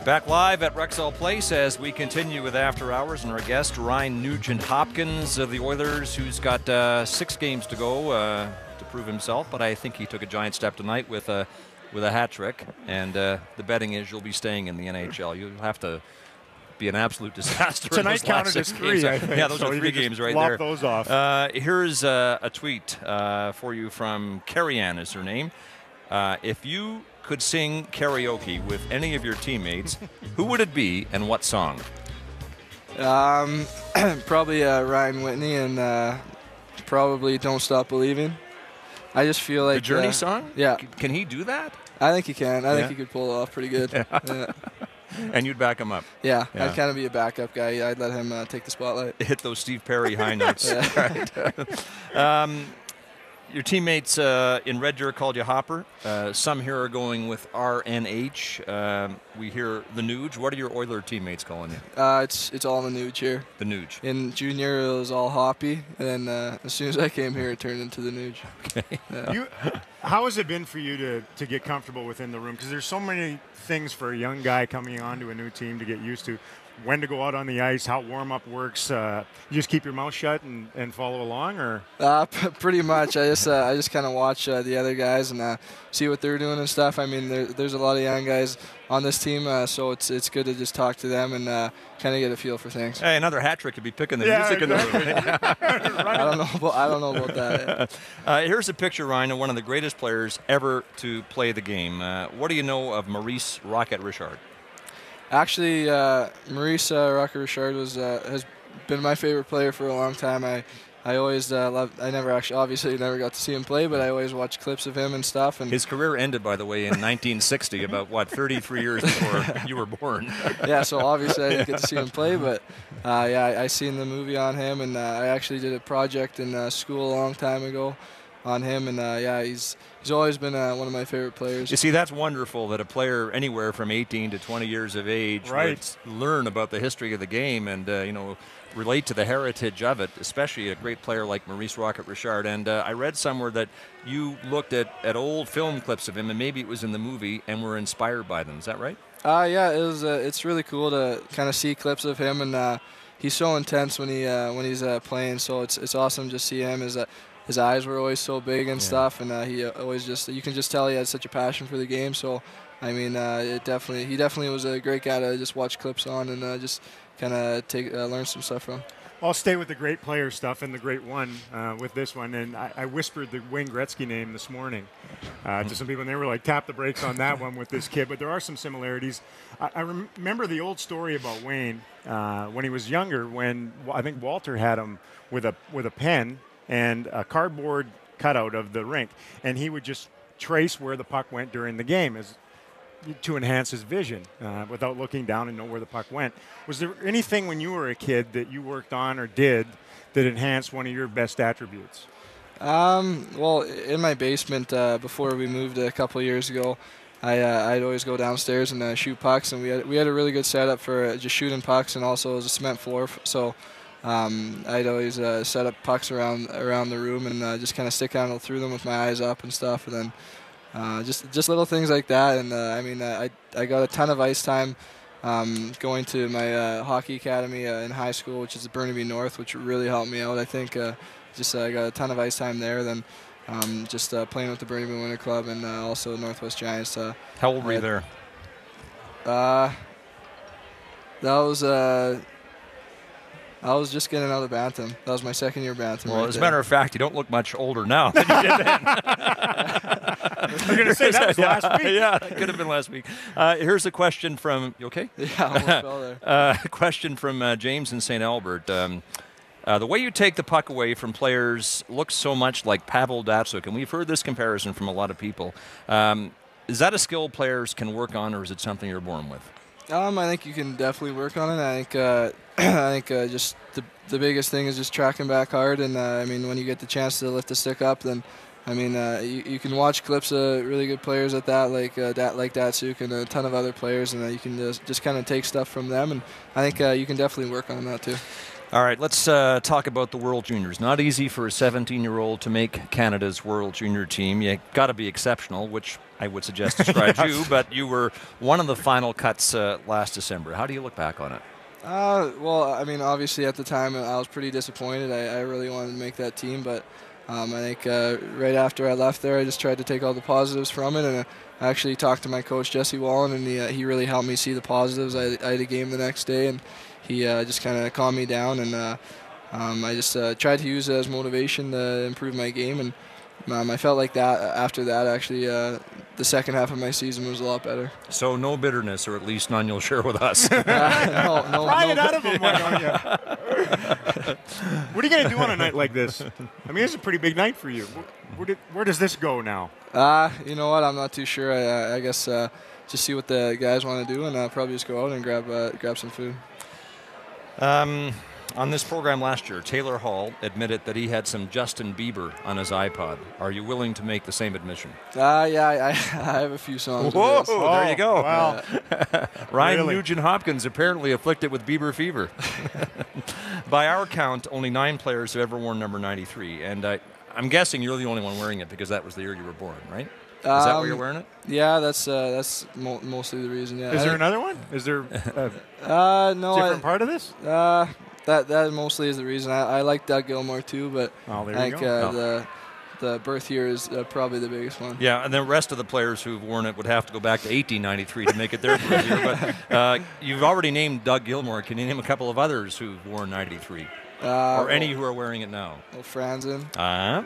Back live at Rexall Place as we continue with After Hours and our guest, Ryan Nugent-Hopkins of the Oilers, who's got 6 games to go to prove himself, but I think he took a giant step tonight with a hat trick, and the betting is you'll be staying in the NHL. You'll have to be an absolute disaster. Tonight counted as 3, I think. Yeah, those are 3 games right there. Lop those off. Here's a tweet for you from Carrie Ann is her name. If you could sing karaoke with any of your teammates, who would it be and what song? Probably Ryan Whitney and probably Don't Stop Believing. I just feel like the Journey song? Yeah. Can he do that? I think he can. I think he could pull it off pretty good. Yeah. And you'd back him up? Yeah, I'd kind of be a backup guy. I'd let him take the spotlight. Hit those Steve Perry high notes. Right. Your teammates in Red Deer called you Hopper. Some here are going with RNH. We hear the Nuge. What are your Oiler teammates calling you? It's all the Nuge here. The Nuge. In junior, it was all Hoppy, and then as soon as I came here, it turned into the Nuge. Okay. Yeah. How has it been for you to get comfortable within the room? Because there's so many things for a young guy coming on to a new team to get used to. When to go out on the ice, how warm-up works. You just keep your mouth shut and follow along, or? Pretty much. I just kind of watch the other guys and see what they're doing and stuff. I mean, there's a lot of young guys on this team, so it's good to just talk to them and kind of get a feel for things. Hey, another hat trick could be picking the music in the room. I don't know about that. Yeah. Here's a picture, Ryan, of one of the greatest players ever to play the game. What do you know of Maurice "Rocket" Richard? Actually, Maurice Rocket Richard has been my favorite player for a long time. I always loved. I never got to see him play, but I always watched clips of him and stuff. And his career ended, by the way, in 1960, about 33 years before you were born. Yeah, so obviously I didn't get to see him play, but I seen the movie on him, and I actually did a project in school a long time ago on him, and he's always been one of my favorite players. You see, that's wonderful that a player anywhere from 18 to 20 years of age would learn about the history of the game and relate to the heritage of it, especially a great player like Maurice Rocket Richard. And I read somewhere that you looked at old film clips of him, and maybe it was in the movie, and were inspired by them. Is that right? Yeah, it was. It's really cool to kind of see clips of him, and he's so intense when he's playing. So it's awesome to see him. His eyes were always so big and stuff, and he always you can just tell he had such a passion for the game. So, I mean, he definitely was a great guy to just watch clips on and just kind of learn some stuff from. I'll stay with the great player stuff and the great one with this one. And I whispered the Wayne Gretzky name this morning to some people, and they were like, tap the brakes on that one with this kid. But there are some similarities. I remember the old story about Wayne when he was younger, when I think Walter had him with a pen and a cardboard cutout of the rink, and he would just trace where the puck went during the game to enhance his vision without looking down and know where the puck went. Was there anything when you were a kid that you worked on or did that enhanced one of your best attributes? Well, in my basement before we moved a couple years ago, I'd always go downstairs and shoot pucks, and we had a really good setup for just shooting pucks, and also it was a cement floor, so I'd always set up pucks around the room and just kind of stick handle through them with my eyes up and stuff, and then just little things like that. And I mean, I got a ton of ice time going to my hockey academy in high school, which is the Burnaby North, which really helped me out. I think I got a ton of ice time there. Then just playing with the Burnaby Winter Club and also Northwest Giants. How old were you there? I was just getting out of Bantam. That was my second year Bantam. Well, as a matter of fact, you don't look much older now than you did then. I'm going to say that was last week. Yeah, that could have been last week. Here's a question from, you okay? Yeah, I almost fell there. A question from James in St. Albert. The way you take the puck away from players looks so much like Pavel Datsyuk, and we've heard this comparison from a lot of people. Is that a skill players can work on, or is it something you're born with? I think you can definitely work on it. I think just the biggest thing is just tracking back hard, and I mean, when you get the chance to lift the stick up, then I mean you can watch clips of really good players at that, like Datsyuk and a ton of other players, and you can just kind of take stuff from them, and I think you can definitely work on that too. All right, let's talk about the World Juniors. Not easy for a 17-year-old to make Canada's World Junior team. You got to be exceptional, which I would suggest describes you, but you were one of the final cuts last December. How do you look back on it? Well, I mean, obviously at the time I was pretty disappointed. I really wanted to make that team, but I think right after I left there, I just tried to take all the positives from it, and I actually talked to my coach, Jesse Wallen, and he really helped me see the positives. I had a game the next day, and he just kind of calmed me down, and I just tried to use it as motivation to improve my game, and I felt like that after that, actually, the second half of my season was a lot better. So no bitterness, or at least none you'll share with us. No, Pry it out of him, why don't you? What are you going to do on a night like this? I mean, it's a pretty big night for you. Where does this go now? You know what? I'm not too sure. I guess just see what the guys want to do, and probably just go out and grab some food. On this program last year, Taylor Hall admitted that he had some Justin Bieber on his iPod. Are you willing to make the same admission? Yeah, I have a few songs. Whoa, there you go. Wow. Ryan Really? Nugent-Hopkins apparently afflicted with Bieber fever. By our count, only 9 players have ever worn number 93, and I'm guessing you're the only one wearing it because that was the year you were born, right? Is that why you're wearing it? Yeah, that's mostly the reason. Yeah. Is there another one? Is there no different part of this? That mostly is the reason. I like Doug Gilmour too, but Oh, there I you think go. the birth year is probably the biggest one. Yeah, and the rest of the players who've worn it would have to go back to 1893 to make it their birth year. But you've already named Doug Gilmour. Can you name a couple of others who've worn 93? Or any who are wearing it now? Well, Franzen. Uh-huh.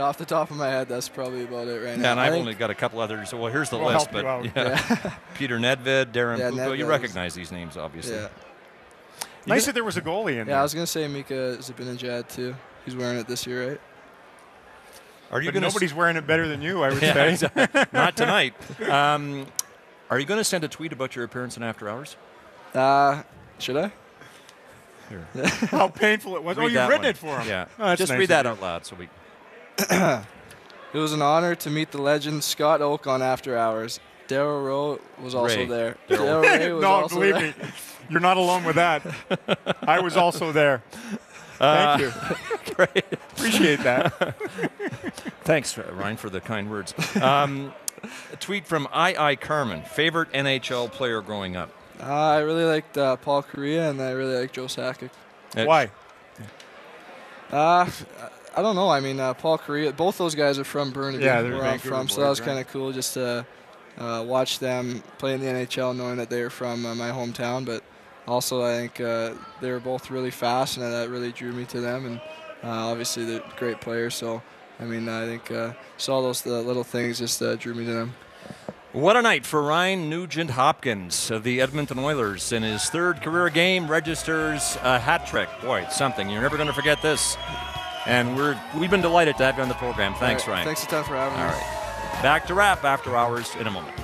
Off the top of my head, that's probably about it right now. And I've only got a couple others. Well, here's the We'll list. help But you out. yeah. Peter Nedved, Darren Yeah, Pupo. You Nedved recognize these names, obviously. Yeah. Nice that there was a goalie in there. Yeah, I was gonna say Mika Zibanejad too. He's wearing it this year, right? Are you But gonna nobody's wearing it better than you, I would Yeah, say. exactly. Not tonight. Are you going to send a tweet about your appearance in After Hours? Should I? Here. How painful it was. Read Oh, you've that written one. it for him. Yeah. Oh, that's Just nice read of that you. out loud so we. It was an honor to meet the legend Scott Oake on After Hours. Darryl Reaugh was also Ray. there. Darryl. Ray was No, also believe there. me, you're not alone with that. I was also there. Thank you. Great. Appreciate that. Thanks, Ryan, for the kind words. A tweet from I. Carmen. Favorite NHL player growing up? I really liked Paul Kariya, and I really like Joe Sakic. Why? I don't know. I mean, Paul Kariya, both those guys are from Burnaby, Yeah, they're where I'm Vancouver from, so that boys, was right? kind of cool just to watch them play in the NHL, knowing that they were from my hometown. But also, I think they were both really fast, and that really drew me to them. And obviously, they're great players. So, I mean, I think all those little things just drew me to them. What a night for Ryan Nugent-Hopkins of the Edmonton Oilers. In his 3rd career game, registers a hat trick. Boy, it's something. You're never going to forget this. And we've been delighted to have you on the program. Thanks, All right, Ryan. Thanks a ton for having me. All right. Back to wrap After Hours in a moment.